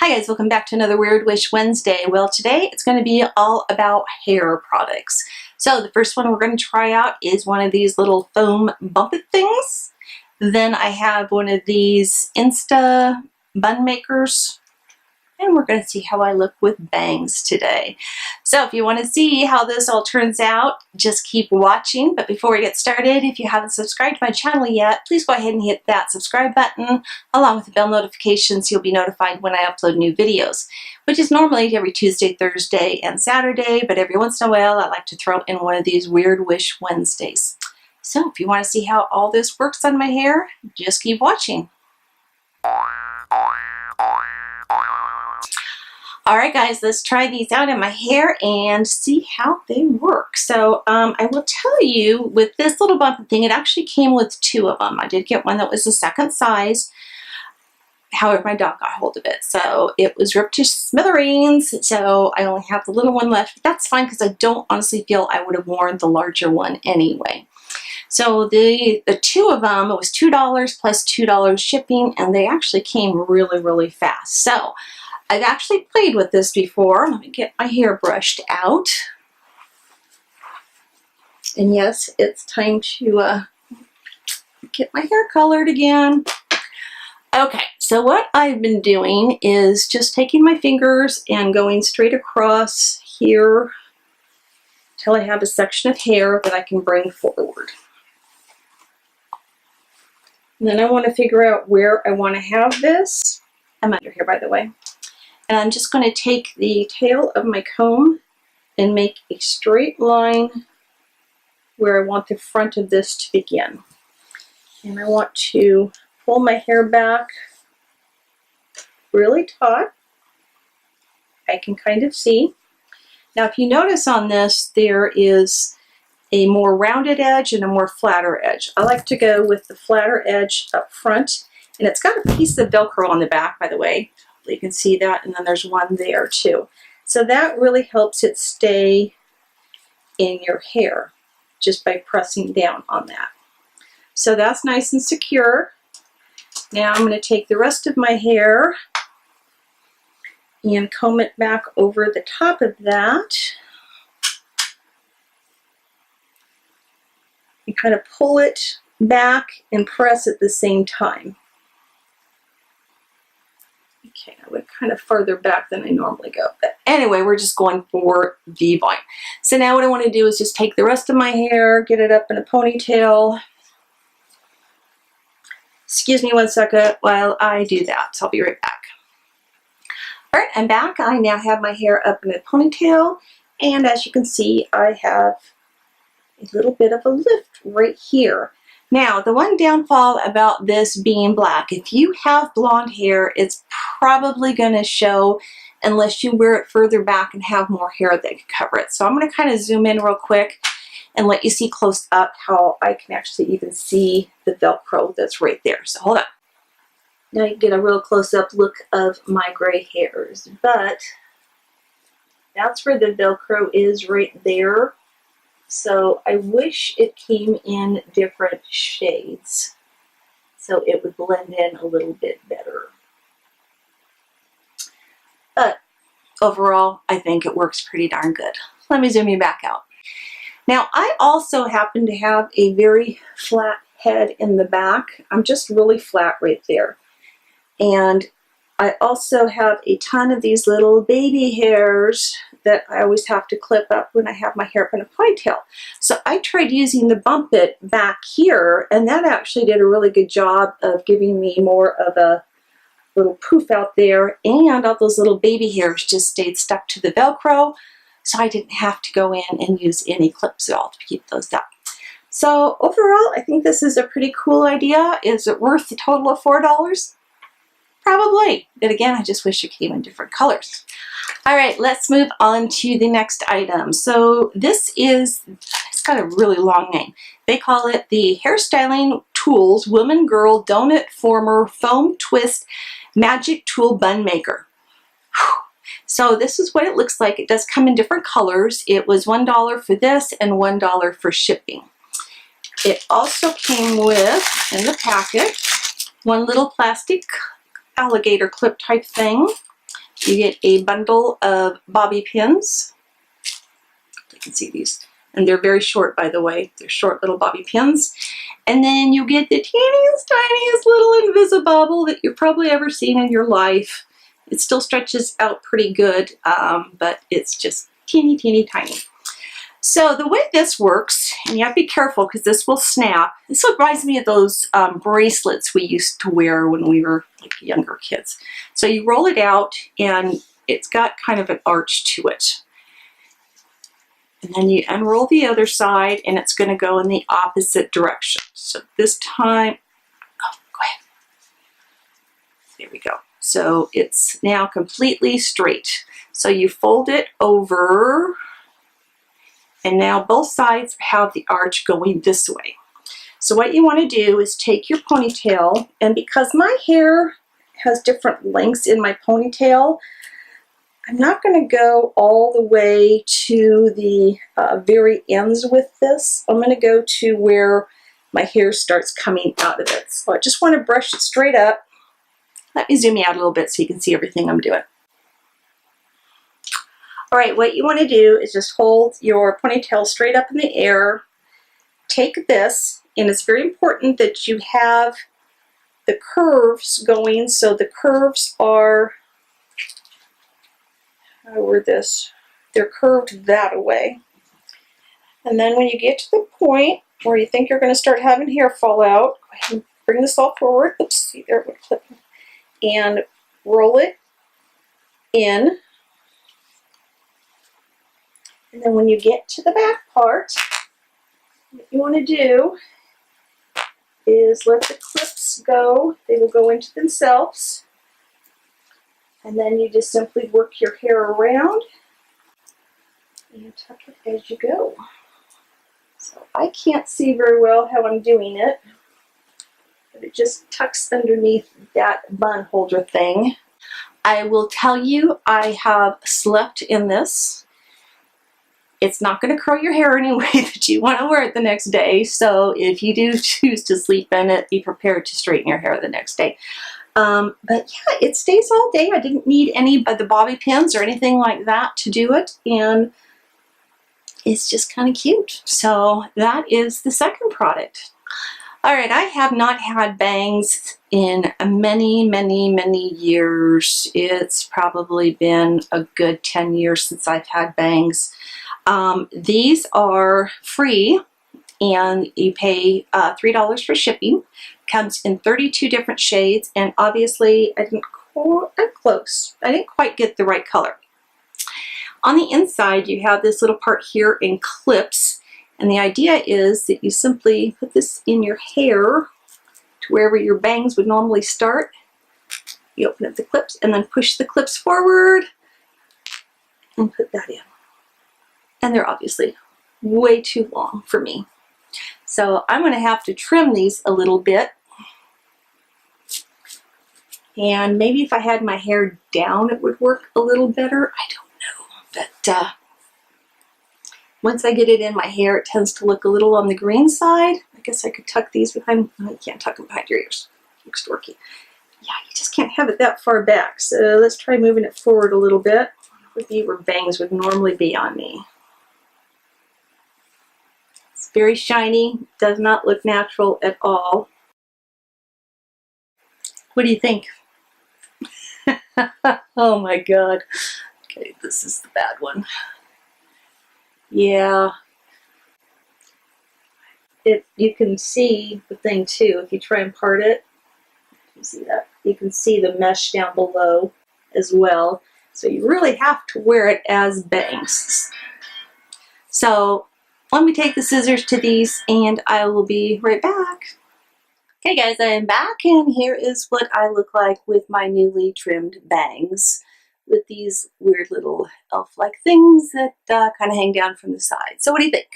Hi guys, welcome back to another Weird Wish Wednesday. Well, today it's going to be all about hair products. So the first one we're going to try out is one of these little foam bumpet things. Then I have one of these Insta bun makers. And we're going to see how I look with bangs today. So if you want to see how this all turns out, just keep watching. But before we get started, if you haven't subscribed to my channel yet, please go ahead and hit that subscribe button along with the bell notifications. You'll be notified when I upload new videos, which is normally every Tuesday, Thursday, and Saturday. But every once in a while, I like to throw in one of these Weird Wish Wednesdays. So if you want to see how all this works on my hair, just keep watching. Alright guys, let's try these out in my hair and see how they work. So I will tell you, with this little bump thing, it actually came with two of them. I did get one that was the second size. However, my dog got hold of it. So it was ripped to smithereens. So I only have the little one left. That's fine because I don't honestly feel I would have worn the larger one anyway. So the two of them, it was $2 plus $2 shipping, and they actually came really, really fast. So I've actually played with this before. Let me get my hair brushed out. And yes, it's time to get my hair colored again. Okay, so what I've been doing is just taking my fingers and going straight across here till I have a section of hair that I can bring forward. And then I want to figure out where I want to have this. I'm under here, by the way. And I'm just going to take the tail of my comb and make a straight line where I want the front of this to begin. And I want to pull my hair back really taut. I can kind of see. Now if you notice on this, there is a more rounded edge and a more flatter edge. I like to go with the flatter edge up front. And it's got a piece of Velcro on the back, by the way. You can see that, and then there's one there too. So that really helps it stay in your hair just by pressing down on that. So that's nice and secure. Now I'm going to take the rest of my hair and comb it back over the top of that and kind of pull it back and press at the same time. Okay, I went kind of farther back than I normally go. But anyway, we're just going for the volume. So now what I want to do is just take the rest of my hair, get it up in a ponytail. Excuse me one second while I do that. So I'll be right back. All right, I'm back. I now have my hair up in a ponytail. And as you can see, I have a little bit of a lift right here. Now, the one downfall about this being black, if you have blonde hair, it's probably going to show unless you wear it further back and have more hair that can cover it. So I'm going to kind of zoom in real quick and let you see close up how I can actually even see the Velcro that's right there. So hold on. Now you get a real close-up look of my gray hairs, but that's where the Velcro is right there. So I wish it came in different shades so it would blend in a little bit better. But overall, I think it works pretty darn good. Let me zoom you back out. Now, I also happen to have a very flat head in the back. I'm just really flat right there. And I also have a ton of these little baby hairs that I always have to clip up when I have my hair up in a ponytail. So I tried using the bump it back here, and that actually did a really good job of giving me more of a little poof out there, and all those little baby hairs just stayed stuck to the Velcro, so I didn't have to go in and use any clips at all to keep those up. So overall, I think this is a pretty cool idea. Is it worth the total of $4? Probably, but again, I just wish it came in different colors. All right, let's move on to the next item. So this is, it's got a really long name. They call it the Hairstyling Tools Woman Girl Donut Former Foam Twist Magic Tool Bun Maker. Whew. So this is what it looks like. It does come in different colors. It was $1 for this and $1 for shipping. It also came with, in the packet, one little plastic alligator clip type thing. You get a bundle of bobby pins. You can see these. And they're very short, by the way. They're short little bobby pins. And then you get the teeniest, tiniest little Invisibobble that you've probably ever seen in your life. It still stretches out pretty good, but it's just teeny, teeny, tiny. So the way this works, and you have to be careful because this will snap. This reminds me of those bracelets we used to wear when we were like younger kids. So you roll it out and it's got kind of an arch to it. And then you unroll the other side and it's going to go in the opposite direction. So this time, oh, go ahead. There we go. So it's now completely straight. So you fold it over and now both sides have the arch going this way. So what you want to do is take your ponytail, and because my hair has different lengths in my ponytail, I'm not going to go all the way to the very ends with this. I'm going to go to where my hair starts coming out of it. So I just want to brush it straight up. Let me zoom you out a little bit so you can see everything I'm doing. All right, what you want to do is just hold your ponytail straight up in the air. Take this, and it's very important that you have the curves going. So the curves are, how were this? They're curved that way. And then when you get to the point where you think you're going to start having hair fall out, go ahead and bring this all forward. Oops, see there, and roll it in. And then when you get to the back part, what you want to do is let the clips go. They will go into themselves. And then you just simply work your hair around and tuck it as you go. So I can't see very well how I'm doing it, but it just tucks underneath that bun holder thing. I will tell you, I have slept in this. It's not going to curl your hair any way that you want to wear it the next day. So if you do choose to sleep in it, be prepared to straighten your hair the next day. But yeah, it stays all day. I didn't need any of the bobby pins or anything like that to do it. And it's just kind of cute. So that is the second product. All right, I have not had bangs in many, many, many years. It's probably been a good 10 years since I've had bangs. These are free, and you pay $3 for shipping. Comes in 32 different shades, and obviously I'm close. I didn't quite get the right color. On the inside, you have this little part here in clips, and the idea is that you simply put this in your hair to wherever your bangs would normally start. You open up the clips and then push the clips forward and put that in. And they're obviously way too long for me. So I'm going to have to trim these a little bit. And maybe if I had my hair down, it would work a little better. I don't know. But once I get it in my hair, it tends to look a little on the green side. I guess I could tuck these behind. No, you can't tuck them behind your ears. It looks dorky. Yeah, you just can't have it that far back. So let's try moving it forward a little bit. Would be where bangs would normally be on me. It's very shiny. Does not look natural at all. What do you think? Oh my god. Okay, this is the bad one. Yeah. You can see the thing too. If you try and part it, you see that? You can see the mesh down below as well. So you really have to wear it as bangs. So let me take the scissors to these and I will be right back. Okay guys, I am back, and here is what I look like with my newly trimmed bangs with these weird little elf-like things that kind of hang down from the side. So what do you think?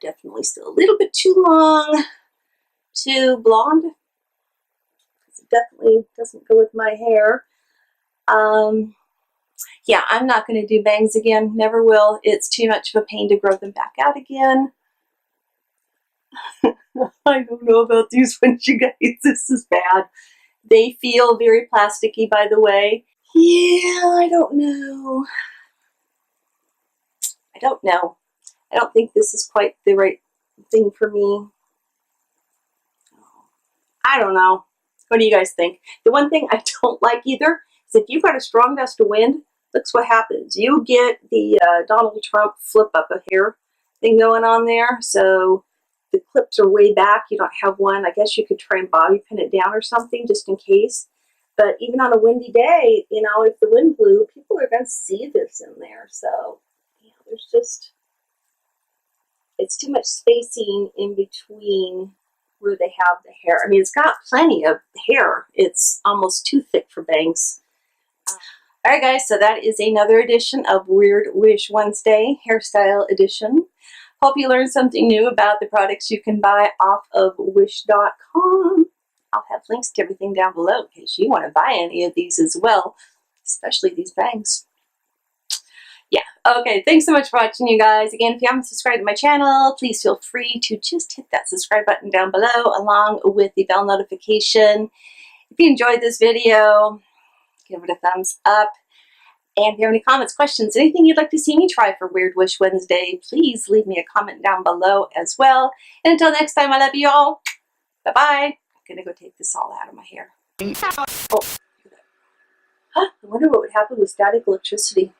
Definitely still a little bit too long, too blonde. It definitely doesn't go with my hair. Yeah, I'm not going to do bangs again. Never will. It's too much of a pain to grow them back out again. I don't know about these ones, you guys. This is bad. They feel very plasticky, by the way. Yeah, I don't know. I don't know. I don't think this is quite the right thing for me. I don't know. What do you guys think? The one thing I don't like either is if you've got a strong gust of wind, looks what happens. You get the Donald Trump flip up a hair thing going on there. So the clips are way back. You don't have one. I guess you could try and bobby pin it down or something just in case. But even on a windy day, you know, if the wind blew, people are going to see this in there. So, you know, there's just, it's too much spacing in between where they have the hair. I mean, it's got plenty of hair. It's almost too thick for bangs. Alright guys, so that is another edition of Weird Wish Wednesday, Hairstyle Edition. Hope you learned something new about the products you can buy off of wish.com. I'll have links to everything down below in case you want to buy any of these as well, especially these bangs. Yeah, okay, thanks so much for watching, you guys. Again, if you haven't subscribed to my channel, please feel free to just hit that subscribe button down below along with the bell notification. If you enjoyed this video, give it a thumbs up. And if you have any comments, questions, anything you'd like to see me try for Weird Wish Wednesday, please leave me a comment down below as well. And until next time, I love you all. Bye-bye. I'm going to go take this all out of my hair. Oh, I wonder what would happen with static electricity.